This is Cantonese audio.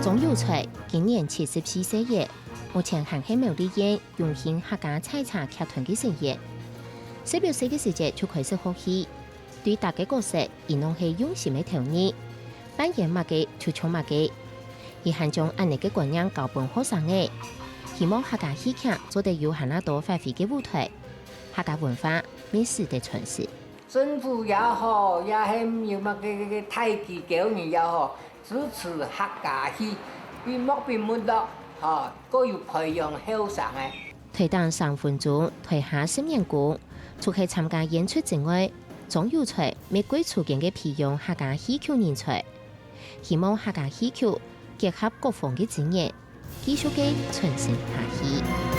钟有才今年74岁耶，目前还喺苗栗县荣幸客家采茶剧团嘅成员。16岁嘅时节就开始学戏，对大家角色亦拢係用心嘅投入，扮演乜嘅就唱乜嘅，而係將安尼嘅觀念教本學生嘅，希望客家戲劇做得有很多發揮嘅舞台，客家文化美事的傳承。政府也好，也係有乜嘅太極教育也好，支持客家戲，與目標目標，都要培養後生嘅。推動3分鐘，推下10年鼓，除去參加演出之外，仲有在玫瑰促進嘅培養客家戲曲人才，希望客家戲曲結合各方嘅經驗，繼續嘅傳承下去。